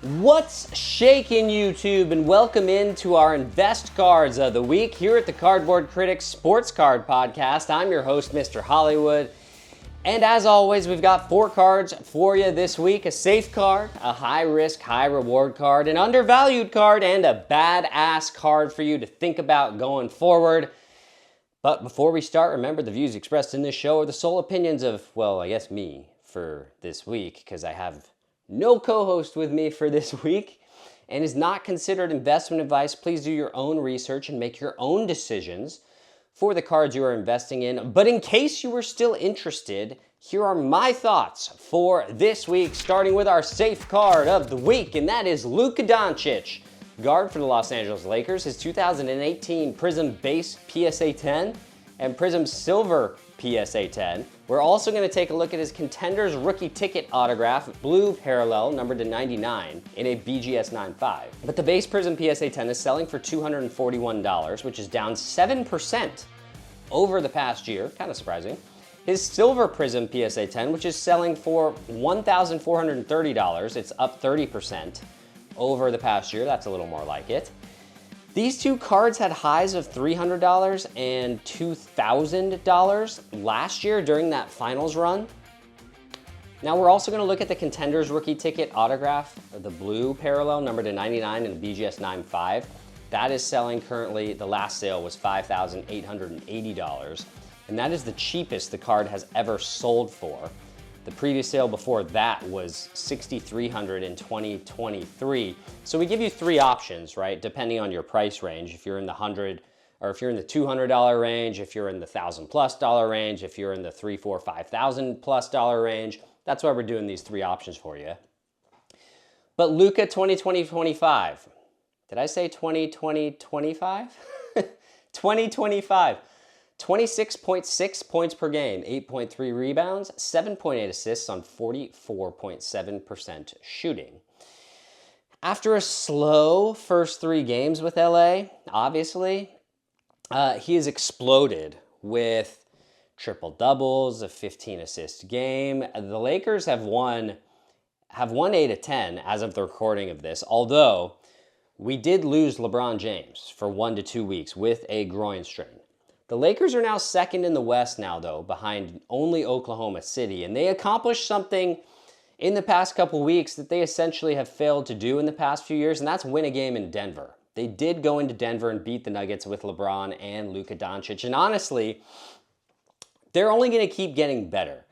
What's shaking, YouTube, and welcome into our Invest Cards of the Week here at the Cardboard Critics Sports Card Podcast. I'm your host, Mr. Hollywood, and as always, we've got 4 cards for you this week: a safe card, a high-risk, high-reward card, an undervalued card, and a badass card for you to think about going forward. But before we start, remember the views expressed in this show are the sole opinions of, well, I guess me for this week, because I have no co-host with me for this week, and is not considered investment advice. Please do your own research and make your own decisions for the cards you are investing in. But in case you were still interested, here are my thoughts for this week, starting with our safe card of the week, and that is Luka Doncic, guard for the Los Angeles Lakers, his 2018 Prism Base PSA 10 and Prism Silver PSA 10. We're also going to take a look at his Contenders Rookie Ticket autograph, blue parallel, numbered to 99, in a BGS 9.5. But the base Prism PSA 10 is selling for $241, which is down 7% over the past year, kind of surprising. His Silver Prism PSA 10, which is selling for $1,430, it's up 30% over the past year. That's a little more like it. These two cards had highs of $300 and $2,000 last year during that finals run. Now we're also going to look at the Contenders Rookie Ticket autograph, the blue parallel, numbered to 99 in the BGS 9.5. That is selling currently, the last sale was $5,880, and that is the cheapest the card has ever sold for. The previous sale before that was $6,300 in 2023. So we give you 3 options, right? Depending on your price range. If you're in the $100, or if you're in the $200 range, if you're in the $1,000+ range, if you're in the $3,000, $4,000, $5,000+ range. That's why we're doing these 3 options for you. But Luka 2020-25. Did I say 2020-25? 2025. 26.6 points per game, 8.3 rebounds, 7.8 assists on 44.7% shooting. After a slow first 3 games with LA, obviously, he has exploded with triple doubles, a 15 assist game. The Lakers have won 8 of 10 as of the recording of this, although we did lose LeBron James for 1 to 2 weeks with a groin strain. The Lakers are now second in the West now, though, behind only Oklahoma City, and they accomplished something in the past couple weeks that they essentially have failed to do in the past few years, and that's win a game in Denver. They did go into Denver and beat the Nuggets with LeBron and Luka Doncic, and honestly, they're only going to keep getting better.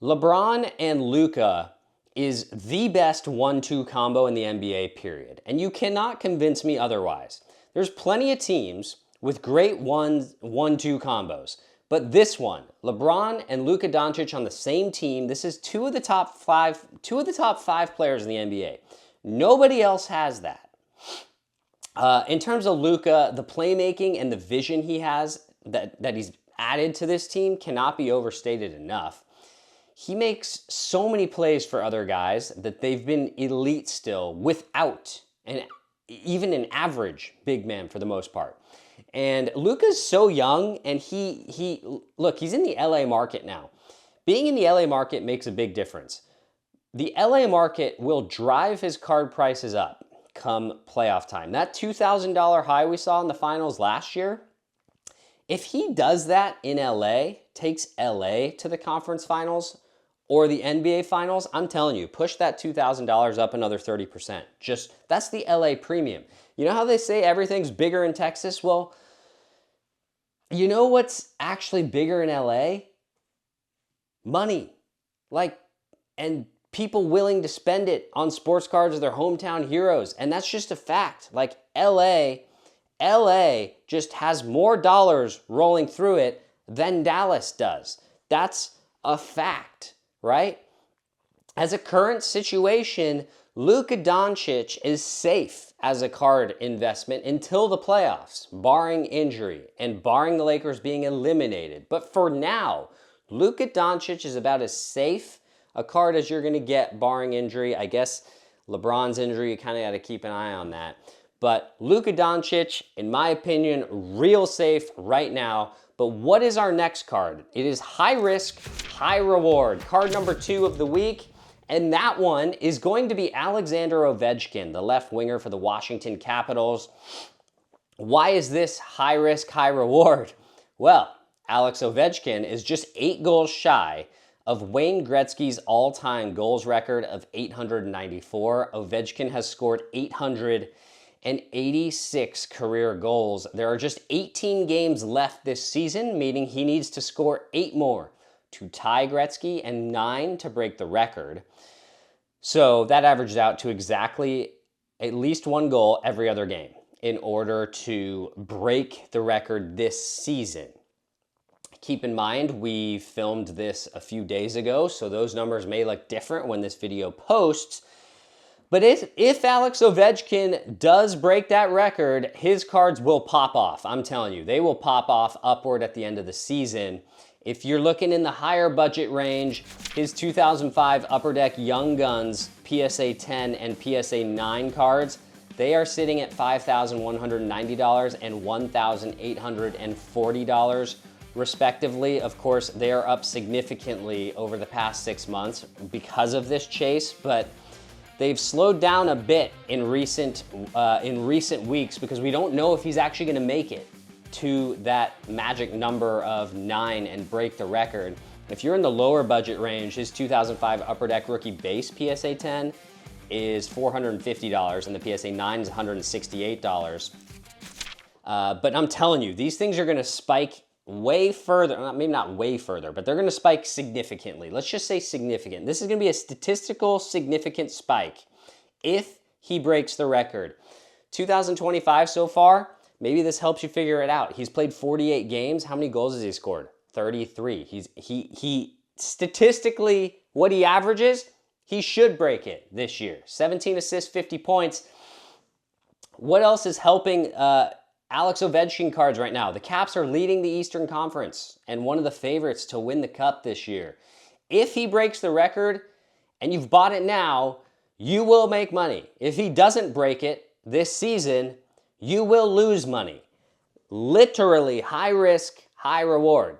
LeBron and Luka is the best 1-2 combo in the NBA, period, and you cannot convince me otherwise. There's plenty of teams with great 1-2 combos. But this one, LeBron and Luka Doncic on the same team, this is two of the top five players in the NBA. Nobody else has that. In terms of Luka, the playmaking and the vision he has that he's added to this team cannot be overstated enough. He makes so many plays for other guys that they've been elite still without even an average big man for the most part. And Luka's so young, and he's in the LA market now. Being in the LA market makes a big difference. The LA market will drive his card prices up come playoff time. That $2,000 high we saw in the finals last year, if he does that in LA, takes LA to the conference finals or the NBA finals, I'm telling you, push that $2,000 up another 30%. That's the LA premium. You know how they say everything's bigger in Texas? Well, you know what's actually bigger in LA? Money. And people willing to spend it on sports cards of their hometown heroes. And that's just a fact. LA just has more dollars rolling through it than Dallas does. That's a fact, right? As a current situation, Luka Doncic is safe as a card investment until the playoffs, barring injury and barring the Lakers being eliminated. But for now, Luka Doncic is about as safe a card as you're going to get, barring injury. I guess LeBron's injury, you kind of got to keep an eye on that. But Luka Doncic, in my opinion, real safe right now. But what is our next card? It is high risk, high reward. Card number 2 of the week. And that one is going to be Alexander Ovechkin, the left winger for the Washington Capitals. Why is this high risk, high reward? Well, Alex Ovechkin is just 8 goals shy of Wayne Gretzky's all-time goals record of 894. Ovechkin has scored 886 career goals. There are just 18 games left this season, meaning he needs to score 8 more to tie Gretzky and 9 to break the record. So that averages out to exactly at least 1 goal every other game in order to break the record this season. Keep in mind, we filmed this a few days ago, so those numbers may look different when this video posts. But if Alex Ovechkin does break that record, his cards will pop off. I'm telling you, they will pop off upward at the end of the season. If you're looking in the higher budget range, his 2005 Upper Deck Young Guns PSA 10 and PSA 9 cards, they are sitting at $5,190 and $1,840 respectively. Of course, they are up significantly over the past 6 months because of this chase, but they've slowed down a bit in recent weeks because we don't know if he's actually going to make it to that magic number of 9 and break the record. If you're in the lower budget range, his 2005 Upper Deck Rookie Base PSA 10 is $450 and the PSA 9 is $168. But I'm telling you, these things are gonna spike way further, maybe not way further, but they're gonna spike significantly. Let's just say significant. This is gonna be a statistical significant spike if he breaks the record. 2025 so far, maybe this helps you figure it out. He's played 48 games. How many goals has he scored? 33. He statistically, what he averages, he should break it this year. 17 assists, 50 points. What else is helping Alex Ovechkin cards right now? The Caps are leading the Eastern Conference and one of the favorites to win the Cup this year. If he breaks the record and you've bought it now, you will make money. If he doesn't break it this season, you will lose money. Literally high risk, high reward.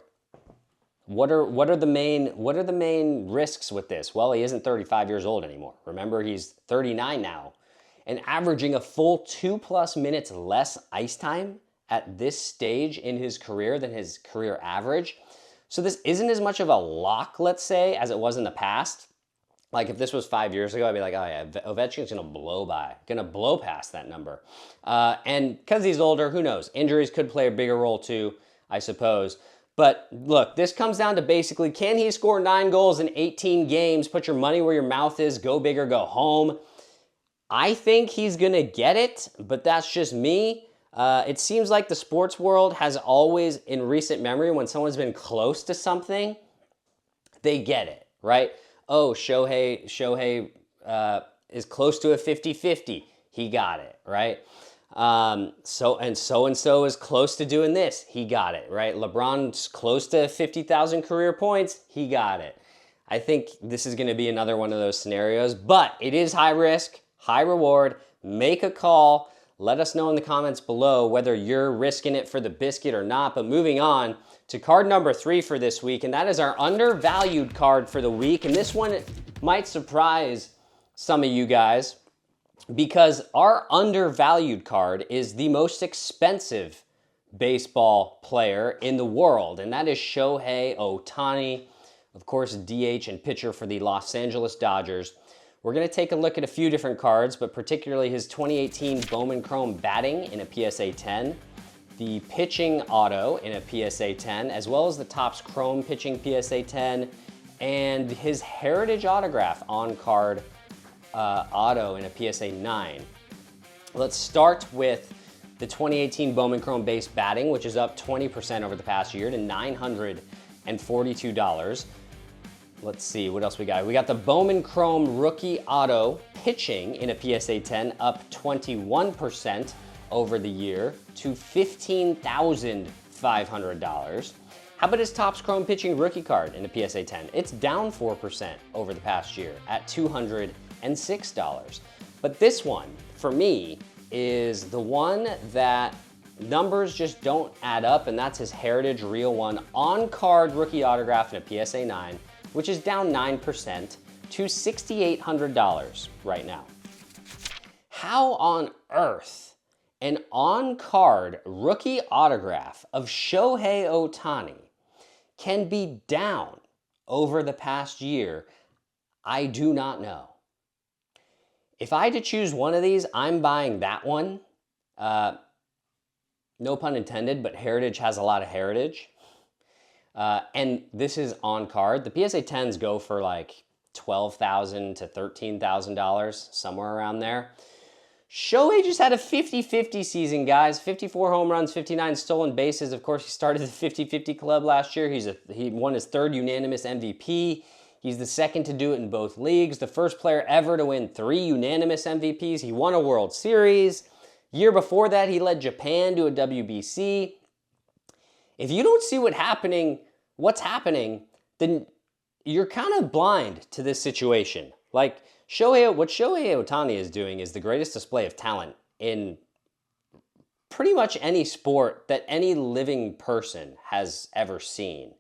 What are the main risks with this? Well, he isn't 35 years old anymore. Remember, he's 39 now and averaging a full 2+ minutes less ice time at this stage in his career than his career average. So this isn't as much of a lock, let's say, as it was in the past. Like if this was 5 years ago, I'd be like, oh yeah, Ovechkin's gonna blow past that number. And because he's older, who knows? Injuries could play a bigger role too, I suppose. But look, this comes down to basically, can he score 9 goals in 18 games? Put your money where your mouth is, go big or go home. I think he's gonna get it, but that's just me. It seems like the sports world has always, in recent memory, when someone's been close to something, they get it, right? Oh, Shohei is close to a 50-50. He got it, right? So is close to doing this. He got it, right? LeBron's close to 50,000 career points. He got it. I think this is going to be another one of those scenarios, but it is high risk, high reward. Make a call. Let us know in the comments below whether you're risking it for the biscuit or not. But moving on to card number 3 for this week, and that is our undervalued card for the week. And this one might surprise some of you guys because our undervalued card is the most expensive baseball player in the world, and that is Shohei Ohtani, of course, DH and pitcher for the Los Angeles Dodgers. We're going to take a look at a few different cards, but particularly his 2018 Bowman Chrome batting in a PSA 10, the pitching auto in a PSA 10, as well as the Topps Chrome pitching PSA 10, and his heritage autograph on card auto in a PSA 9. Let's start with the 2018 Bowman Chrome base batting, which is up 20% over the past year to $942. Let's see, what else we got? We got the Bowman Chrome rookie auto pitching in a PSA 10, up 21% over the year to $15,500. How about his Topps Chrome pitching rookie card in a PSA 10? It's down 4% over the past year at $206. But this one, for me, is the one that numbers just don't add up, and that's his Heritage Real One on-card rookie autograph in a PSA 9, which is down 9% to $6,800 right now. How on earth an on-card rookie autograph of Shohei Ohtani can be down over the past year, I do not know. If I had to choose one of these, I'm buying that one. No pun intended, but Heritage has a lot of heritage. And this is on card. The PSA 10s go for like $12,000 to $13,000, somewhere around there. Shohei just had a 50-50 season, guys. 54 home runs, 59 stolen bases. Of course, he started the 50-50 club last year. He won his third unanimous MVP. He's the second to do it in both leagues. The first player ever to win 3 unanimous MVPs. He won a World Series. Year before that, he led Japan to a WBC. If you don't see what's happening, then you're kind of blind to this situation. Like, what Shohei Ohtani is doing is the greatest display of talent in pretty much any sport that any living person has ever seen.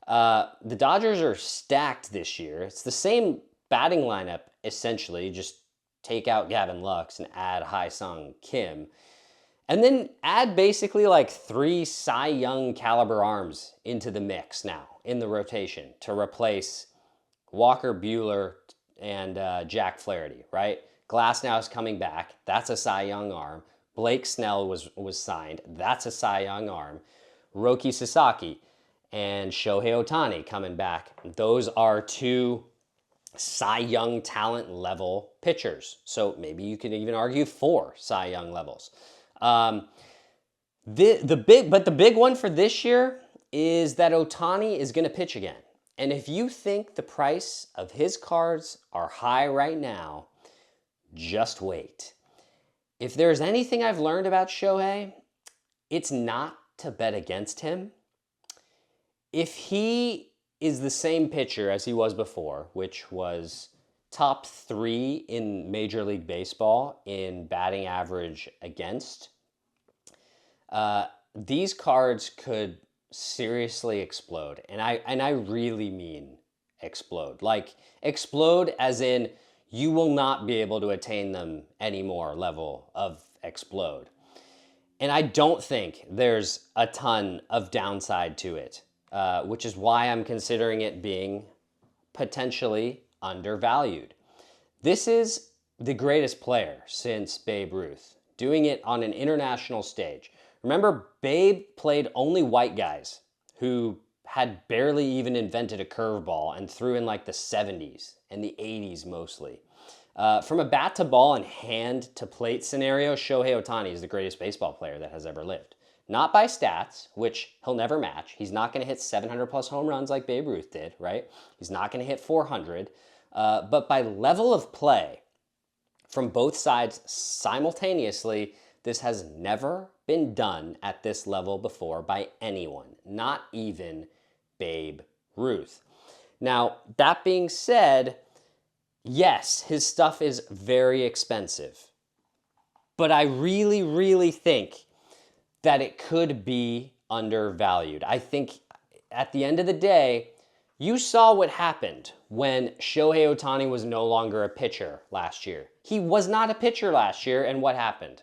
The Dodgers are stacked this year. It's the same batting lineup, essentially. Just take out Gavin Lux and add Ha-Seong Kim. And then add basically like 3 Cy Young caliber arms into the mix now in the rotation to replace Walker Buehler and Jack Flaherty, right? Glasnow is coming back. That's a Cy Young arm. Blake Snell was signed. That's a Cy Young arm. Roki Sasaki and Shohei Ohtani coming back. Those are 2 Cy Young talent level pitchers. So maybe you could even argue 4 Cy Young levels. The big one for this year is that Ohtani is going to pitch again. And if you think the price of his cards are high right now, just wait. If there's anything I've learned about Shohei, it's not to bet against him. If he is the same pitcher as he was before, which was top 3 in Major League Baseball in batting average against, these cards could seriously explode. And I really mean explode. Like, explode as in you will not be able to attain them anymore level of explode. And I don't think there's a ton of downside to it, which is why I'm considering it being potentially undervalued. This is the greatest player since Babe Ruth, doing it on an international stage. Remember, Babe played only white guys who had barely even invented a curveball and threw in like the 70s and the 80s mostly. From a bat to ball and hand to plate scenario, Shohei Ohtani is the greatest baseball player that has ever lived. Not by stats, which he'll never match. He's not going to hit 700 plus home runs like Babe Ruth did, right? He's not going to hit 400. But by level of play from both sides simultaneously, this has never been done at this level before by anyone, not even Babe Ruth. Now, that being said, yes, his stuff is very expensive, but I really, really think that it could be undervalued. I think at the end of the day, you saw what happened when Shohei Ohtani was no longer a pitcher last year. He was not a pitcher last year, and what happened?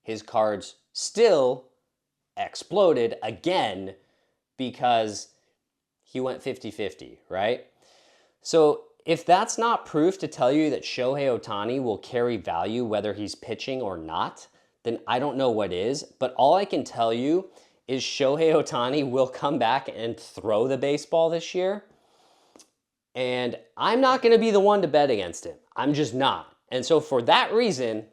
His cards still exploded again because he went 50-50, right? So if that's not proof to tell you that Shohei Ohtani will carry value whether he's pitching or not, then I don't know what is. But all I can tell you is Shohei Ohtani will come back and throw the baseball this year. And I'm not going to be the one to bet against him. I'm just not. And so for that reason,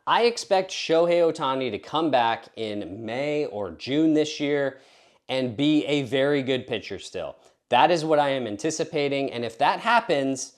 I expect Shohei Ohtani to come back in May or June this year and be a very good pitcher still. That is what I am anticipating. And if that happens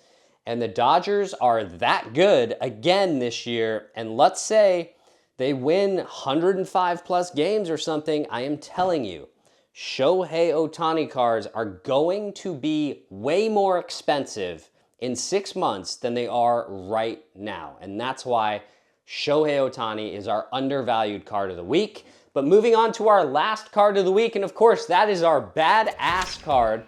and the Dodgers are that good again this year, and let's say they win 105 plus games or something, I am telling you, Shohei Ohtani cards are going to be way more expensive in 6 months than they are right now. And that's why Shohei Ohtani is our undervalued card of the week. But moving on to our last card of the week, and of course, that is our badass card.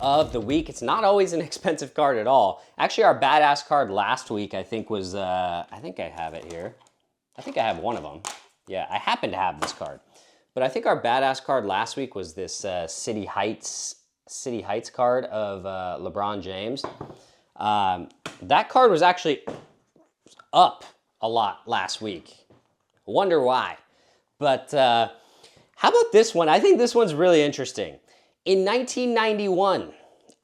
of the week. It's not always an expensive card at all. Actually, our badass card last week, I think was, I think I have it here. I think I have one of them. Yeah, I happen to have this card. But I think our badass card last week was this City Heights card of LeBron James. That card was actually up a lot last week. I wonder why. But how about this one? I think this one's really interesting. In 1991,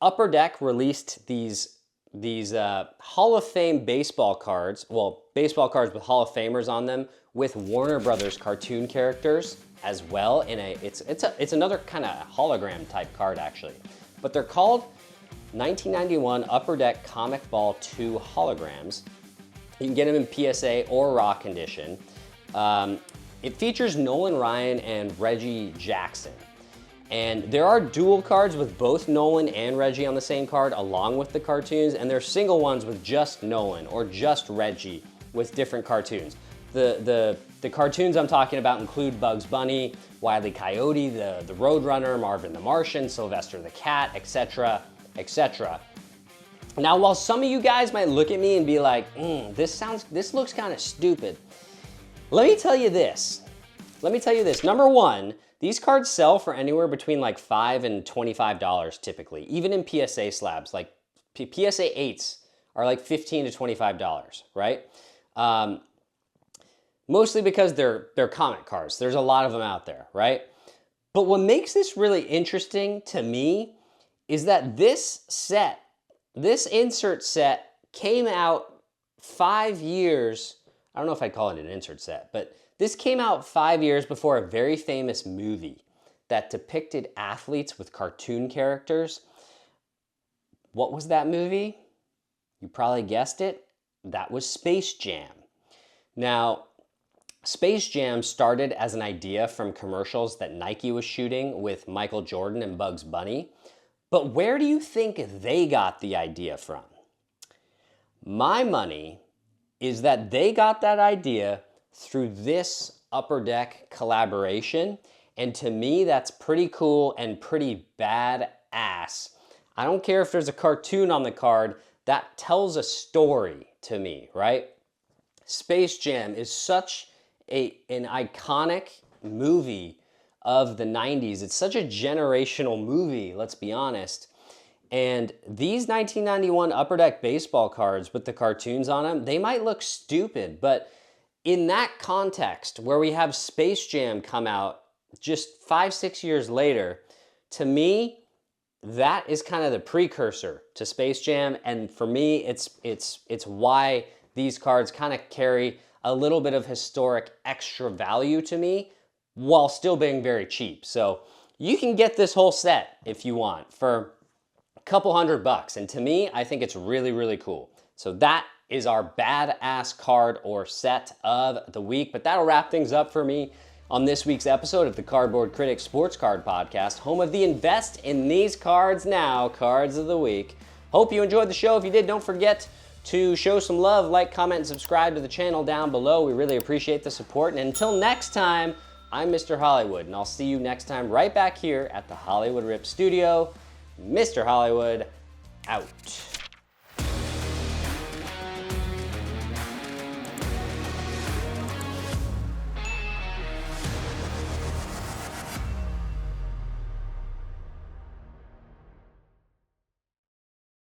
Upper Deck released these Hall of Fame baseball cards. Well, baseball cards with Hall of Famers on them, with Warner Brothers cartoon characters as well. It's another kind of hologram type card actually, but they're called 1991 Upper Deck Comic Ball 2 holograms. You can get them in PSA or raw condition. It features Nolan Ryan and Reggie Jackson. And there are dual cards with both Nolan and Reggie on the same card along with the cartoons, and there are single ones with just Nolan or just Reggie with different cartoons. The cartoons I'm talking about include Bugs Bunny, Wile E. Coyote, the Roadrunner, Marvin the Martian, Sylvester the Cat, etc., etc. Now, while some of you guys might look at me and be like, this looks kind of stupid, let me tell you this. Number one, these cards sell for anywhere between like $5 and $25 typically, even in PSA slabs. Like PSA 8s are like $15 to $25, right? Mostly because they're comic cards. There's a lot of them out there, right? But what makes this really interesting to me is that this insert set came out 5 years, I don't know if I'd call it an insert set, but this came out 5 years before a very famous movie that depicted athletes with cartoon characters. What was that movie? You probably guessed it. That was Space Jam. Now, Space Jam started as an idea from commercials that Nike was shooting with Michael Jordan and Bugs Bunny. But where do you think they got the idea from? My money is that they got that idea through this Upper Deck collaboration. And to me, that's pretty cool and pretty badass. I don't care if there's a cartoon on the card, that tells a story to me, right? Space Jam is such an iconic movie of the 90s. It's such a generational movie, let's be honest. And these 1991 Upper Deck baseball cards with the cartoons on them, they might look stupid, but in that context, where we have Space Jam come out just 5, 6 years later, to me, that is kind of the precursor to Space Jam. And for me, it's why these cards kind of carry a little bit of historic extra value to me while still being very cheap. So you can get this whole set if you want for a couple $100. And to me, I think it's really, really cool. So that is our badass card or set of the week. But that'll wrap things up for me on this week's episode of the Cardboard Critics Sports Card Podcast, home of the Invest in These Cards Now Cards of the Week. Hope you enjoyed the show. If you did, don't forget to show some love, like, comment, and subscribe to the channel down below. We really appreciate the support. And until next time, I'm Mr. Hollywood, and I'll see you next time right back here at the Hollywood Rip Studio. Mr. Hollywood, out.